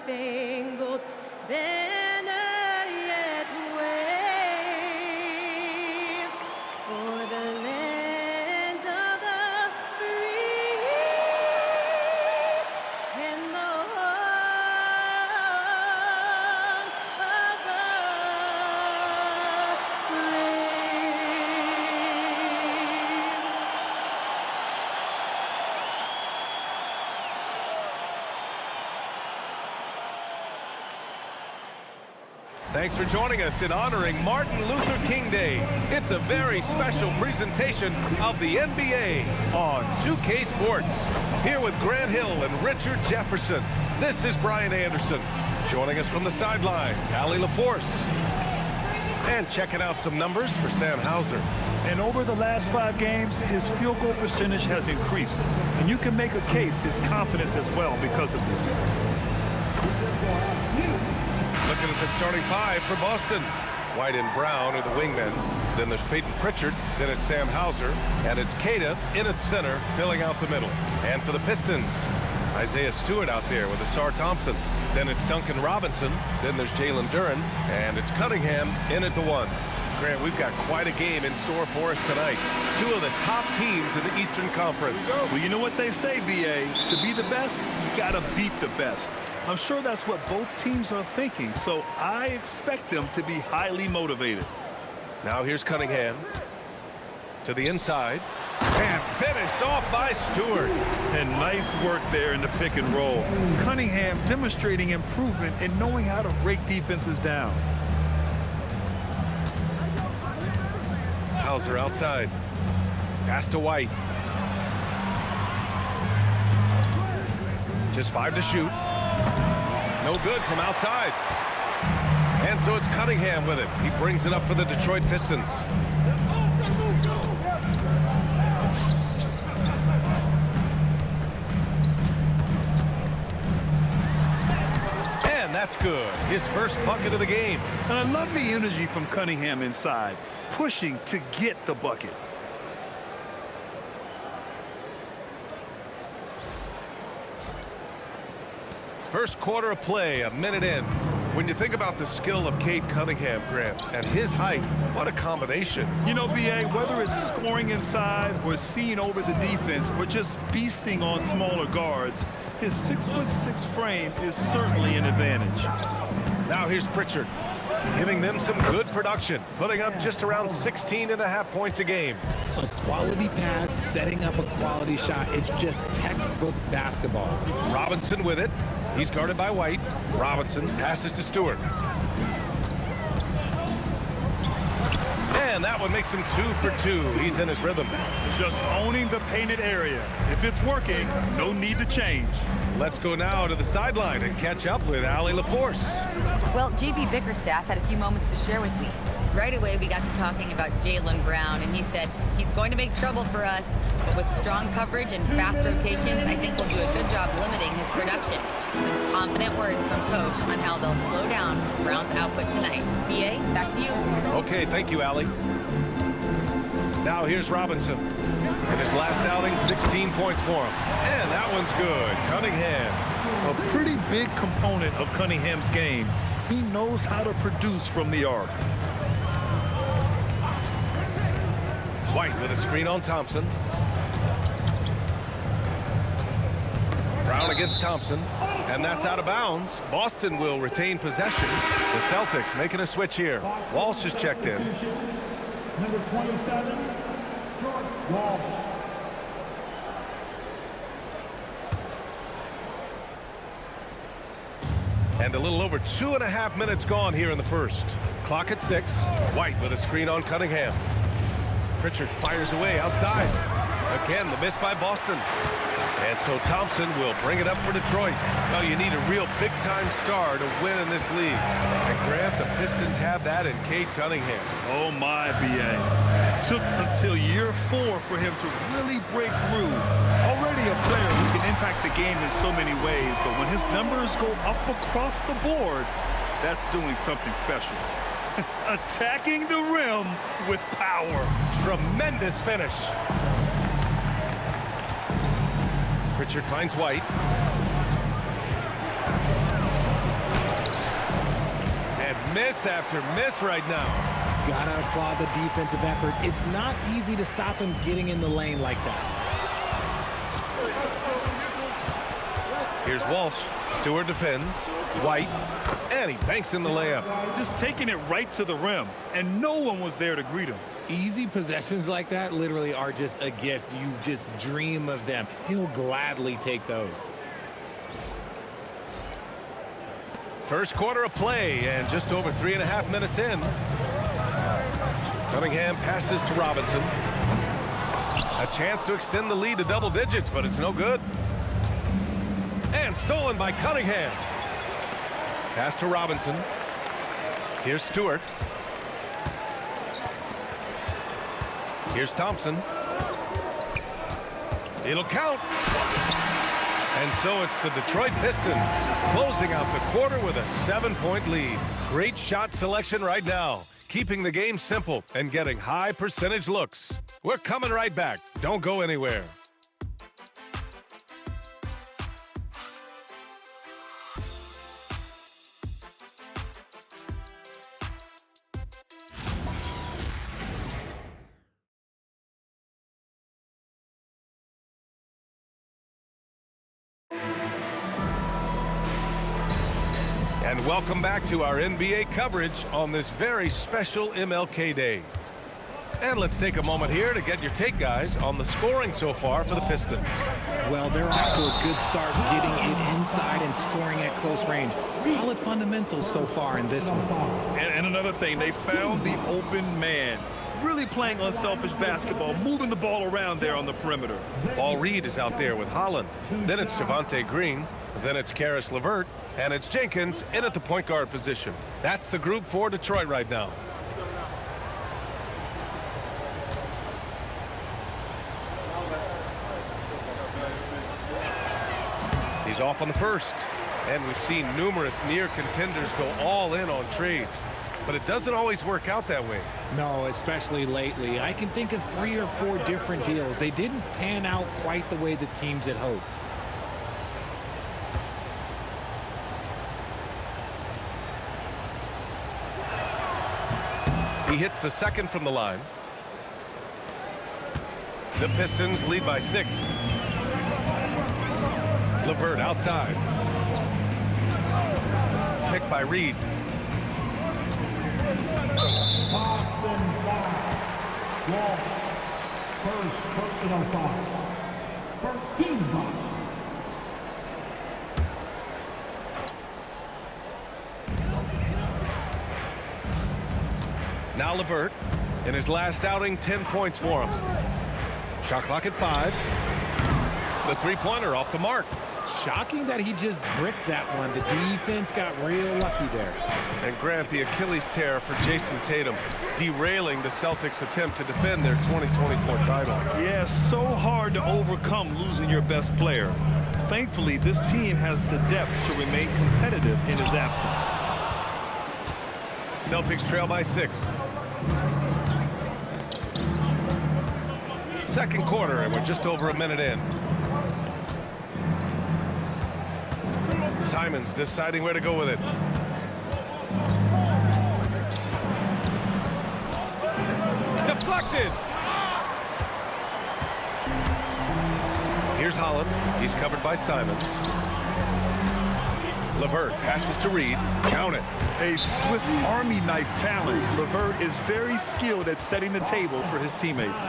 star-spangled banner yet wave for the land of the free and the home of the Thanks for joining us in honoring Martin Luther King Day. It's a very special presentation of the NBA on 2K Sports. Here with Grant Hill and Richard Jefferson, this is Brian Anderson. Joining us from the sidelines, Allie LaForce. And checking out some numbers for Sam Hauser. And over the last 5 games, his field goal percentage has increased. And you can make a case his confidence as well because of this. Looking at the starting 5 for Boston. White and Brown are the wingmen. Then there's Peyton Pritchard. Then it's Sam Hauser. And it's Queta in at center, filling out the middle. And for the Pistons, Isaiah Stewart out there with Asar Thompson. Then it's Duncan Robinson. Then there's Jalen Duren. And it's Cunningham in at the 1. Grant, we've got quite a game in store for us tonight. 2 of the top teams in the Eastern Conference. Well, you know what they say, B.A. To be the best, you got to beat the best. I'm sure that's what both teams are thinking, so I expect them to be highly motivated. Now here's Cunningham. To the inside. And finished off by Stewart. And nice work there in the pick and roll. Cunningham demonstrating improvement in knowing how to break defenses down. Hauser outside. Pass to White. Just 5 to shoot. No good from outside. And so it's Cunningham with it. He brings it up for the Detroit Pistons. And that's good. His first bucket of the game. And I love the energy from Cunningham inside, pushing to get the bucket. First quarter of play, a minute in. When you think about the skill of Cade Cunningham, Grant, and his height, what a combination. You know, B.A., whether it's scoring inside or seeing over the defense or just beasting on smaller guards, his 6'6" frame is certainly an advantage. Now here's Pritchard, giving them some good production, putting up just around 16.5 points a game. A quality pass, setting up a quality shot. It's just textbook basketball. Robinson with it. He's guarded by White. Robinson passes to Stewart. And that one makes him 2 for 2. He's in his rhythm. Just owning the painted area. If it's working, no need to change. Let's go now to the sideline and catch up with Allie LaForce. Well, JB Bickerstaff had a few moments to share with me. Right away, we got to talking about Jalen Brown, and he said he's going to make trouble for us, but with strong coverage and fast rotations, I think we'll do a good job limiting his production. Some confident words from Coach on how they'll slow down Brown's output tonight. B.A., back to you. Okay, thank you, Allie. Now here's Robinson. In his last outing, 16 points for him. And that one's good. Cunningham. A pretty big component of Cunningham's game. He knows how to produce from the arc. White with a screen on Thompson. Brown against Thompson. And that's out of bounds. Boston will retain possession. The Celtics making a switch here. Walsh is checked in. Number 27, Walsh. And a little over 2.5 minutes gone here in the first. Clock at 6. White with a screen on Cunningham. Pritchard fires away outside. Again, the miss by Boston. And so Thompson will bring it up for Detroit. Well, you need a real big-time star to win in this league. And Grant, the Pistons have that in Cade Cunningham. Oh my, B.A. It took until year 4 for him to really break through. Already a player who can impact the game in so many ways, but when his numbers go up across the board, that's doing something special. Attacking the rim with power. Tremendous finish. Pritchard finds White. miss after miss right now. Gotta applaud the defensive effort. It's not easy to stop him getting in the lane like that. Here's Walsh. Stewart defends. White. And he banks in the layup. Just taking it right to the rim, and no one was there to greet him. Easy possessions like that literally are just a gift. You just dream of them. He'll gladly take those. First quarter of play, and just over 3.5 minutes in. Cunningham passes to Robinson. A chance to extend the lead to double digits, but it's no good. And stolen by Cunningham. Pass to Robinson. Here's Stewart. Here's Thompson. It'll count. And so it's the Detroit Pistons closing out the quarter with a 7-point lead. Great shot selection right now, keeping the game simple and getting high percentage looks. We're coming right back. Don't go anywhere. And welcome back to our NBA coverage on this very special MLK Day. And let's take a moment here to get your take, guys, on the scoring so far for the Pistons. Well, they're off to a good start getting it inside and scoring at close range. Solid fundamentals so far in this one. And another thing, they found the open man. Really playing unselfish basketball, moving the ball around there on the perimeter. Paul Reed is out there with Holland. Then it's Javonte Green. Then it's Karis LeVert. And it's Jenkins in at the point guard position. That's the group for Detroit right now. He's off on the first. And we've seen numerous near contenders go all in on trades. But it doesn't always work out that way. No, especially lately. I can think of 3 or 4 different deals. They didn't pan out quite the way the teams had hoped. He hits the second from the line. The Pistons lead by 6. LeVert outside. Picked by Reed. Boston foul. Wall. First personal foul. First team foul. Now LeVert, in his last outing, 10 points for him. Shot clock at 5. The three-pointer off the mark. Shocking that he just bricked that one. The defense got real lucky there. And Grant, the Achilles tear for Jason Tatum, derailing the Celtics' attempt to defend their 2024 title. Yeah, so hard to overcome losing your best player. Thankfully, this team has the depth to remain competitive in his absence. Celtics trail by 6. Second quarter, and we're just over a minute in. Simons deciding where to go with it. Deflected. Here's Holland. He's covered by Simons. LeVert passes to Reed. Count it. A Swiss Army knife talent. LeVert is very skilled at setting the table for his teammates.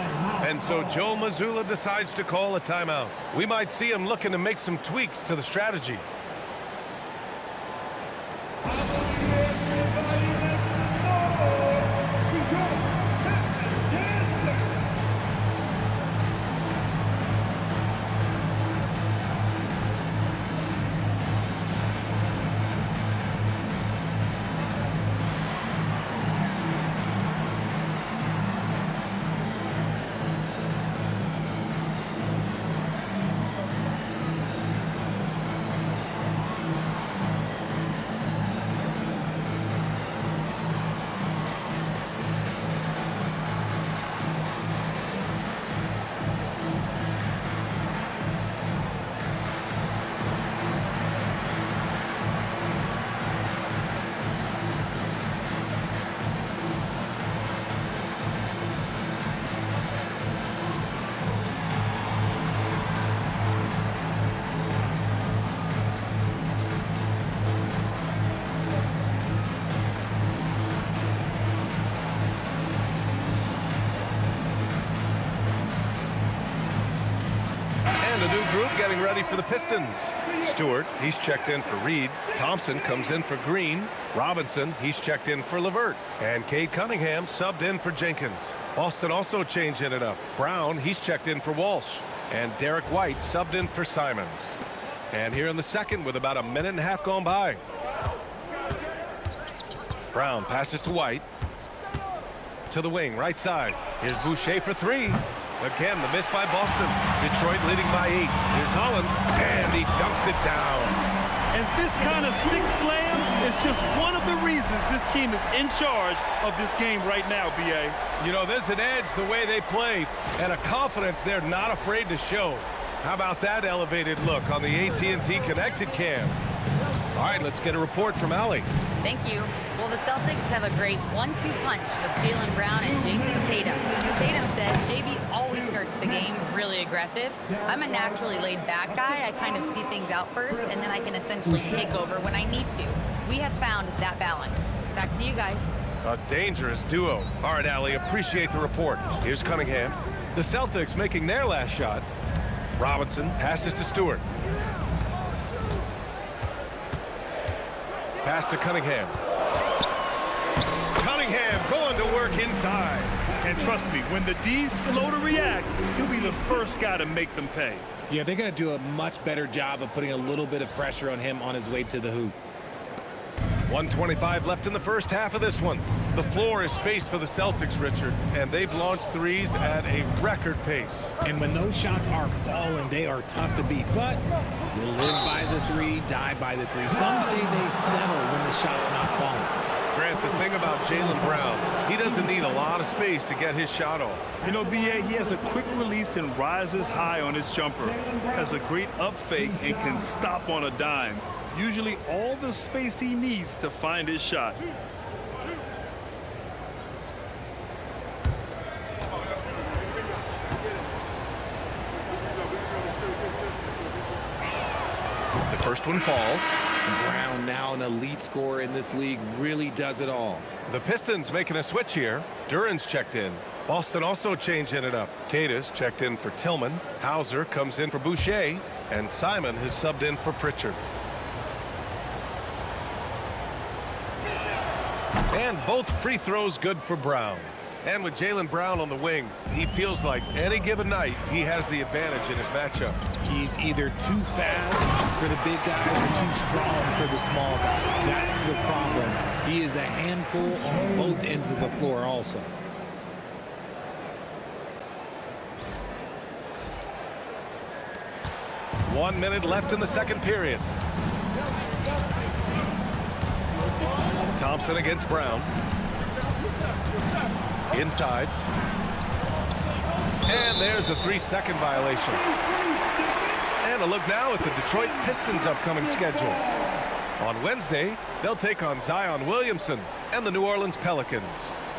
And so Joe Mazzulla decides to call a timeout. We might see him looking to make some tweaks to the strategy. new group getting ready for the Pistons. Stewart, he's checked in for Reed. Thompson comes in for Green. Robinson, he's checked in for LeVert. And Cade Cunningham subbed in for Jenkins. Boston also changing it up. Brown, he's checked in for Walsh. And Derek White subbed in for Simons. And here in the second with about a minute and a half gone by. Brown passes to White. To the wing, right side. Here's Boucher for three. Again, the miss by Boston. Detroit leading by 8. Here's Holland, and he dunks it down. And this kind of six slam is just one of the reasons this team is in charge of this game right now, B.A. You know, there's an edge the way they play, and a confidence they're not afraid to show. How about that elevated look on the AT&T Connected Cam? All right, let's get a report from Allie. Thank you. Well, the Celtics have a great 1-2 punch with Jaylen Brown and Jason Tatum. Tatum said JB always starts the game really aggressive. I'm a naturally laid-back guy. I kind of see things out first, and then I can essentially take over when I need to. We have found that balance. Back to you guys. A dangerous duo. All right, Allie, appreciate the report. Here's Cunningham. The Celtics making their last shot. Robinson passes to Stewart. Pass to Cunningham. Cunningham going to work inside. And trust me, when the D's slow to react, he'll be the first guy to make them pay. Yeah, they're going to do a much better job of putting a little bit of pressure on him on his way to the hoop. 1:25 left in the first half of this one. The floor is spaced for the Celtics, Richard, and they've launched threes at a record pace. And when those shots are falling, they are tough to beat. But they live by the three, die by the three. Some say they settle when the shot's not falling. Grant, the thing about Jaylen Brown, he doesn't need a lot of space to get his shot off. You know, B.A., he has a quick release and rises high on his jumper. Has a great up fake and can stop on a dime. Usually all the space he needs to find his shot. The first one falls. Brown, now an elite scorer in this league, really does it all. The Pistons making a switch here. Duran's checked in. Boston also changing it up. Cadis checked in for Tillman. Hauser comes in for Boucher. And Simon has subbed in for Pritchard. And both free throws good for Brown. And with Jaylen Brown on the wing, he feels like any given night he has the advantage in his matchup. He's either too fast for the big guys or too strong for the small guys. That's the problem. He is a handful on both ends of the floor also. One minute left in the second period. Thompson against Brown. Inside. And there's a 3-second violation. And a look now at the Detroit Pistons' upcoming schedule. On Wednesday, they'll take on Zion Williamson and the New Orleans Pelicans.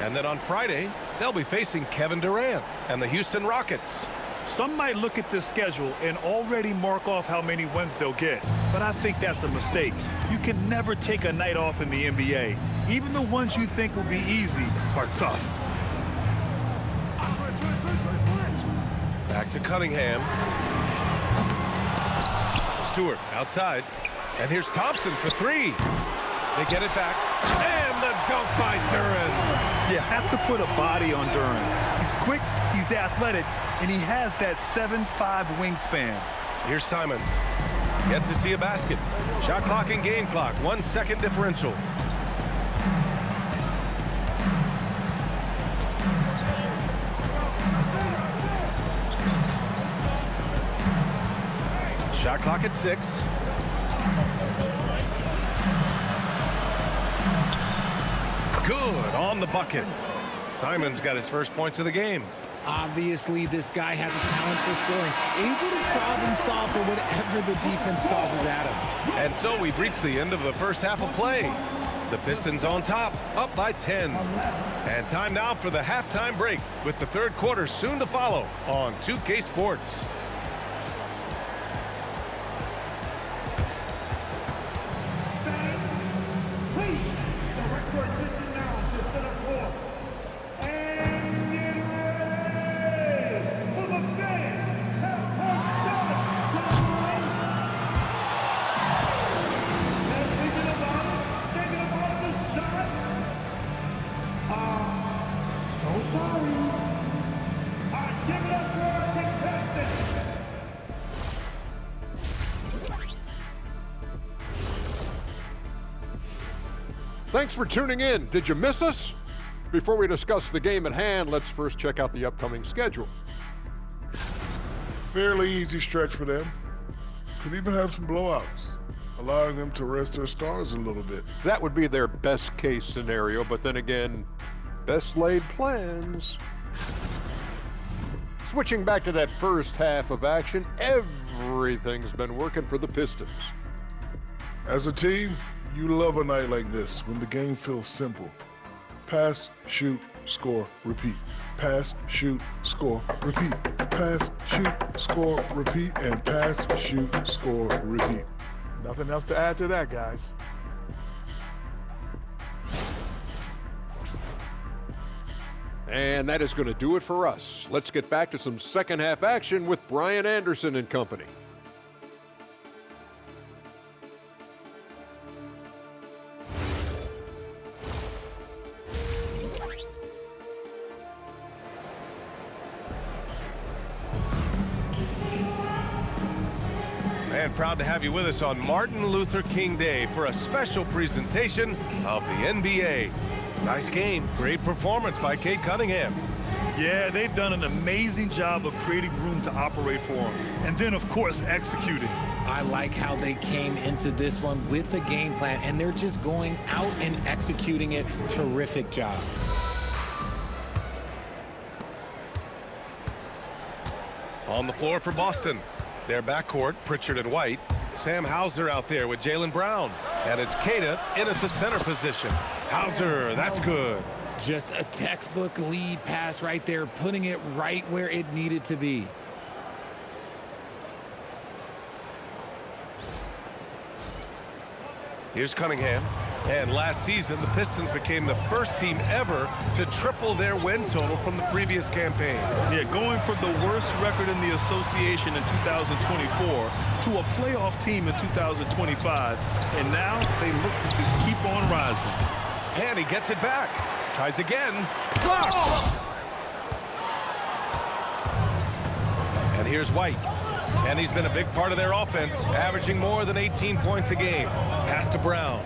And then on Friday, they'll be facing Kevin Durant and the Houston Rockets. Some might look at this schedule and already mark off how many wins they'll get, but I think that's a mistake. You can never take a night off in the NBA. Even the ones you think will be easy are tough. Back to Cunningham. Stewart outside. And here's Thompson for three. They get it back. And the dunk by Duran. You have to put a body on Duran. He's quick, he's athletic, and he has that 7'5" wingspan. Here's Simons. Yet to see a basket. Shot clock and game clock. 1 second differential. Shot clock at 6. Good on the bucket. Simons got his first points of the game. Obviously, this guy has a talent for scoring, able to problem solve for whatever the defense tosses at him. And so we've reached the end of the first half of play. The Pistons on top, up by 10. And time now for the halftime break, with the third quarter soon to follow on 2K Sports. Thanks for tuning in. Did you miss us? Before we discuss the game at hand, let's first check out the upcoming schedule. Fairly easy stretch for them. Could even have some blowouts, allowing them to rest their stars a little bit. That would be their best case scenario, but then again, best laid plans. Switching back to that first half of action, everything's been working for the Pistons. As a team, you love a night like this when the game feels simple. Pass, shoot, score, repeat. Pass, shoot, score, repeat. Pass, shoot, score, repeat, and pass, shoot, score, repeat. Nothing else to add to that, guys. And that is going to do it for us. Let's get back to some second half action with Brian Anderson and company. And proud to have you with us on Martin Luther King Day for a special presentation of the NBA. Nice game. Great performance by Cade Cunningham. Yeah, they've done an amazing job of creating room to operate for him. And then, of course, executing. I like how they came into this one with a game plan, and they're just going out and executing it. Terrific job. On the floor for Boston. Their backcourt, Pritchard and White. Sam Hauser out there with Jaylen Brown. And it's Queta in at the center position. Hauser, that's good. Just a textbook lead pass right there, putting it right where it needed to be. Here's Cunningham. And last season, the Pistons became the first team ever to triple their win total from the previous campaign. Yeah, going from the worst record in the association in 2024 to a playoff team in 2025. And now they look to just keep on rising. And he gets it back. Tries again. Blocked! And here's White. And he's been a big part of their offense, averaging more than 18 points a game. Pass to Brown.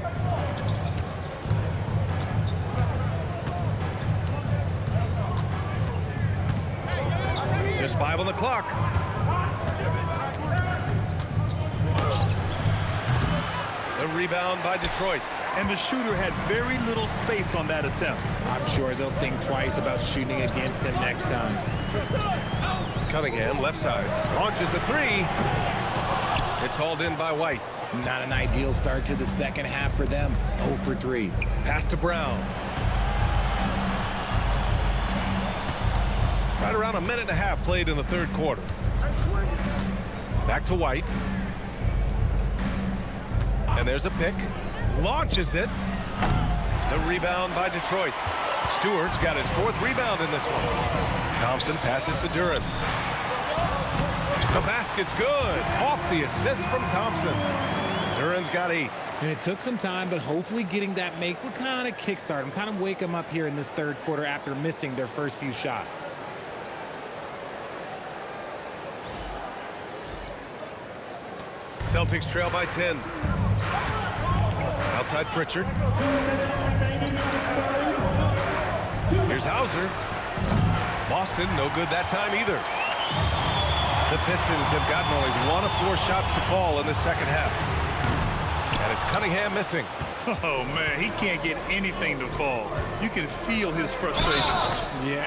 Just 5 on the clock. The rebound by Detroit. And the shooter had very little space on that attempt. I'm sure they'll think twice about shooting against him next time. Cunningham, left side, launches a three. It's hauled in by White. Not an ideal start to the second half for them. 0 for 3. Pass to Brown. Right around a minute and a half played in the third quarter. Back to White. And there's a pick. Launches it. The rebound by Detroit. Stewart's got his 4th rebound in this one. Thompson passes to Duren. The basket's good. Off the assist from Thompson. Duren's got 8. And it took some time, but hopefully getting that make will kind of kickstart them, kind of wake them up here in this third quarter after missing their first few shots. Celtics trail by 10. Outside Pritchard. Here's Hauser. Boston, no good that time either. The Pistons have gotten only 1 of 4 shots to fall in the second half. And it's Cunningham missing. Oh, man, he can't get anything to fall. You can feel his frustration. Yeah,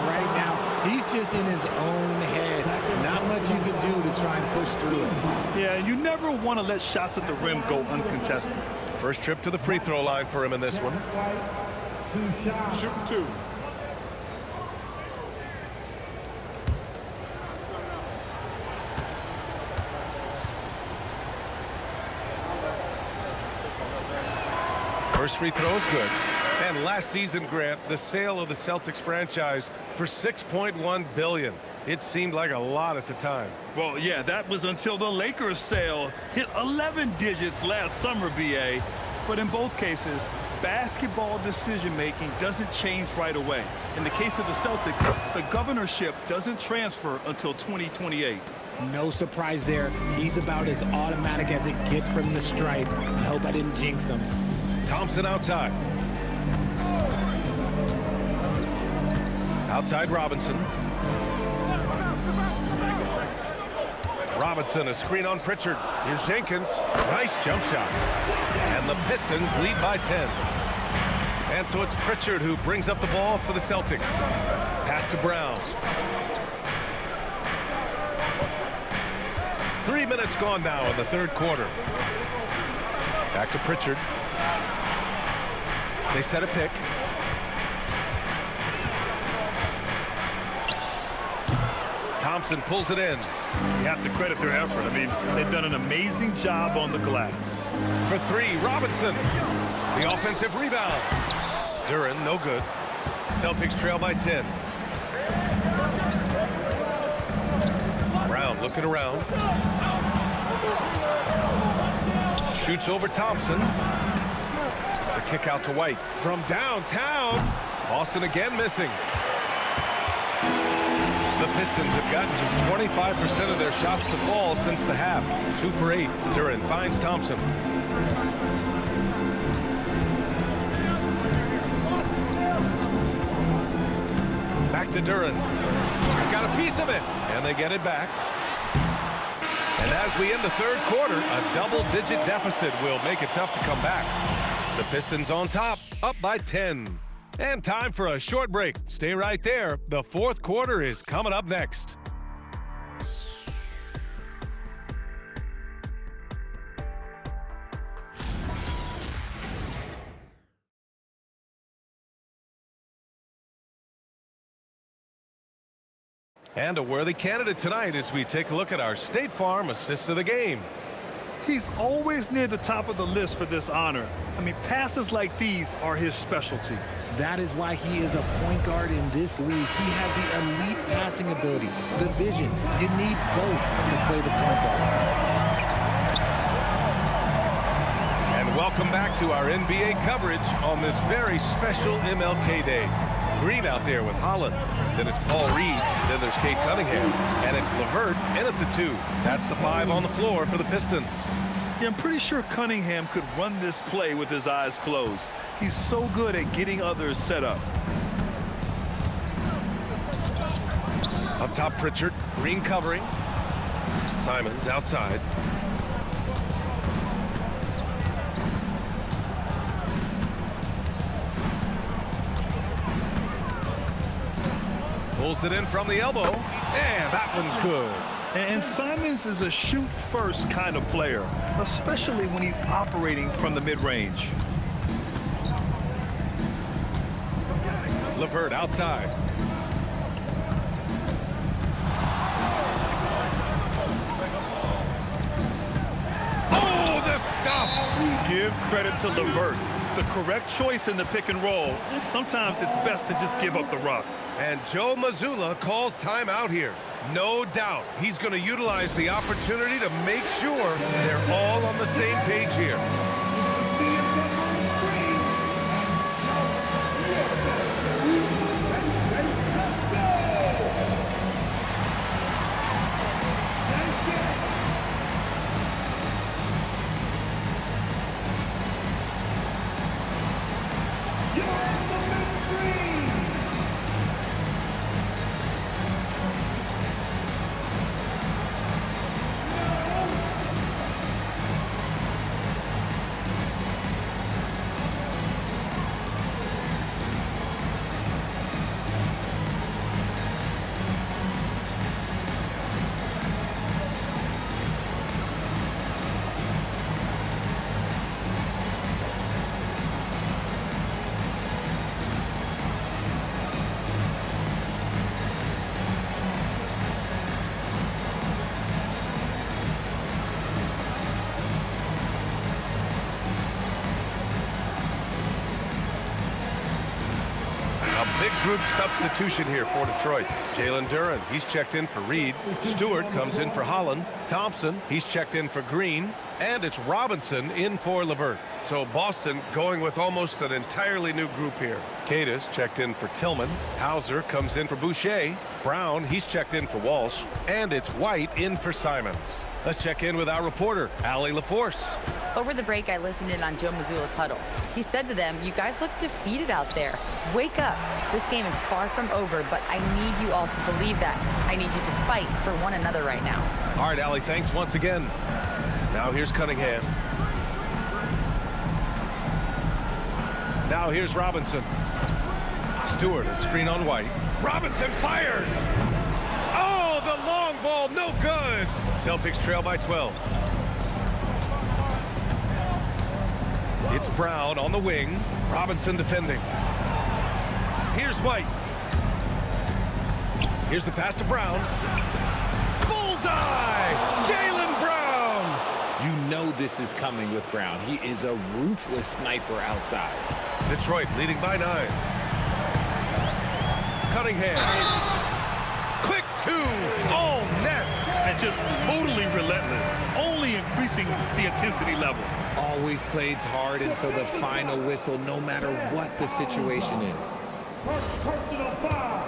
right now, he's just in his own head. Not much you can do to try and push through it. Yeah, you never want to let shots at the rim go uncontested. First trip to the free throw line for him in this one. Shooting 2. First free throw is good. And last season, Grant, the sale of the Celtics franchise for $6.1 billion. It seemed like a lot at the time. Well, yeah, that was until the Lakers sale hit 11 digits last summer, BA. But in both cases, basketball decision-making doesn't change right away. In the case of the Celtics, the governorship doesn't transfer until 2028. No surprise there. He's about as automatic as it gets from the stripe. I hope I didn't jinx him. Thompson outside. Outside Robinson. Robinson, a screen on Pritchard. Here's Jenkins. Nice jump shot. And the Pistons lead by 10. And so it's Pritchard who brings up the ball for the Celtics. Pass to Brown. 3 minutes gone now in the third quarter. Back to Pritchard. They set a pick. Thompson pulls it in. You have to credit their effort. I mean, they've done an amazing job on the glass. For three, Robinson. The offensive rebound. Duren, no good. Celtics trail by 10. Brown looking around. Shoots over Thompson. The kick out to White. From downtown. Boston again missing. The Pistons have gotten just 25% of their shots to fall since the half. 2 for 8. Duren finds Thompson. Back to Duren. Got a piece of it. And they get it back. And as we end the third quarter, a double-digit deficit will make it tough to come back. The Pistons on top, up by 10. And time for a short break. Stay right there. The fourth quarter is coming up next. And a worthy candidate tonight as we take a look at our State Farm Assist of the Game. He's always near the top of the list for this honor. I mean, passes like these are his specialty. That is why he is a point guard in this league. He has the elite passing ability, the vision. You need both to play the point guard. And welcome back to our NBA coverage on this very special MLK Day. Green out there with Holland. Then it's Paul Reed. Then there's Cade Cunningham. And it's LeVert in at the 2. That's the 5 on the floor for the Pistons. Yeah, I'm pretty sure Cunningham could run this play with his eyes closed. He's so good at getting others set up. Up top, Pritchard. Green covering. Simons outside. Pulls it in from the elbow. And that one's good. And Simons is a shoot-first kind of player, especially when he's operating from the mid-range. LeVert outside. Oh, the stuff! Give credit to LeVert. The correct choice in the pick and roll. Sometimes it's best to just give up the rock. And Joe Mazzulla calls timeout here. No doubt he's going to utilize the opportunity to make sure they're all on the same page here. Big group substitution here for Detroit. Jalen Duren, he's checked in for Reed. Stewart comes in for Holland. Thompson, he's checked in for Green. And it's Robinson in for LeVert. So Boston going with almost an entirely new group here. Cadis checked in for Tillman. Hauser comes in for Boucher. Brown, he's checked in for Walsh. And it's White in for Simons. Let's check in with our reporter, Allie LaForce. Over the break, I listened in on Joe Mazzulla's huddle. He said to them, "You guys look defeated out there. Wake up. This game is far from over, but I need you all to believe that. I need you to fight for one another right now." All right, Allie, thanks once again. Now here's Cunningham. Now here's Robinson. Stewart, a screen on White. Robinson fires! Oh, the long ball, no good! Celtics trail by 12. It's Brown on the wing. Robinson defending. Here's White. Here's the pass to Brown. Bullseye! Jaylen Brown! You know this is coming with Brown. He is a ruthless sniper outside. Detroit leading by 9. Cunningham. Quick two. All net. And just totally relentless, only increasing the intensity level. Always plays hard until the final whistle, no matter what the situation is. First personal foul.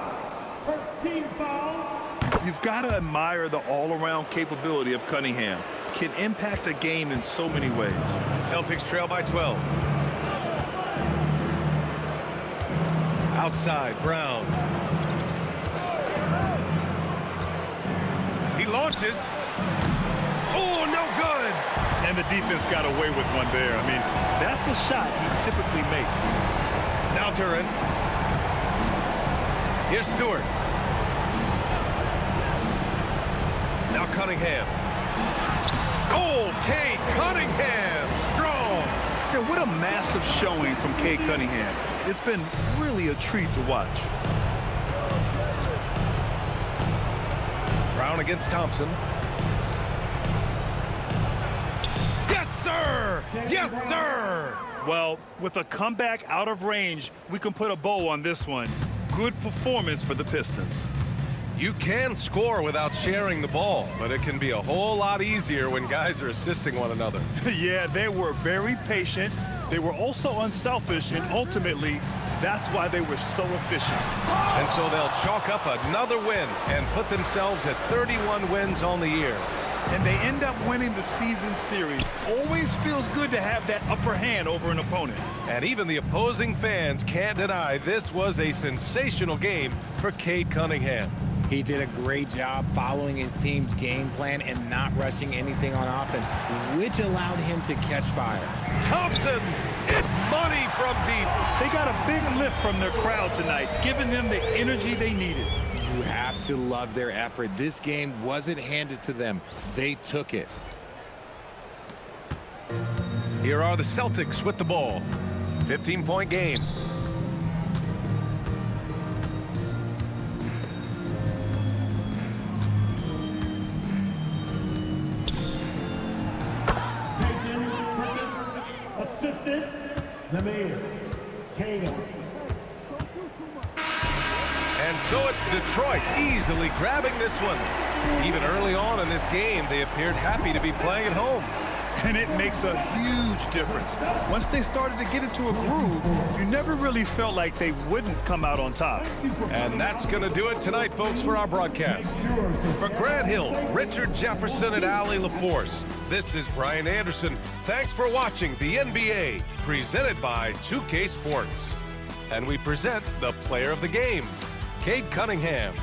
First team foul. You've got to admire the all-around capability of Cunningham. Can impact a game in so many ways. Celtics trail by 12. Outside, Brown. He launches. Oh, no good. And the defense got away with one there. I mean, that's a shot he typically makes. Now Duran. Here's Stewart. Now Cunningham. Oh, Cade Cunningham. Strong. Yeah, what a massive showing from Cade Cunningham. It's been really a treat to watch. Brown against Thompson. Yes, sir! Yes, sir! Well, with a comeback out of range, we can put a bow on this one. Good performance for the Pistons. You can score without sharing the ball, but it can be a whole lot easier when guys are assisting one another. Yeah, they were very patient. They were also unselfish, and ultimately, that's why they were so efficient. And so they'll chalk up another win and put themselves at 31 wins on the year. And they end up winning the season series. Always feels good to have that upper hand over an opponent. And even the opposing fans can't deny this was a sensational game for Cade Cunningham. He did a great job following his team's game plan and not rushing anything on offense, which allowed him to catch fire. Thompson, it's money from deep. They got a big lift from their crowd tonight, giving them the energy they needed. You have to love their effort. This game wasn't handed to them. They took it. Here are the Celtics with the ball. 15-point game. Assistant, the Mayor's Cato. And so it's Detroit easily grabbing this one. Even early on in this game, they appeared happy to be playing at home. And it makes a huge difference. Once they started to get into a groove, you never really felt like they wouldn't come out on top. And that's going to do it tonight, folks, for our broadcast. For Grant Hill, Richard Jefferson, and Allie LaForce, this is Brian Anderson. Thanks for watching the NBA, presented by 2K Sports. And we present the player of the game, Cade Cunningham.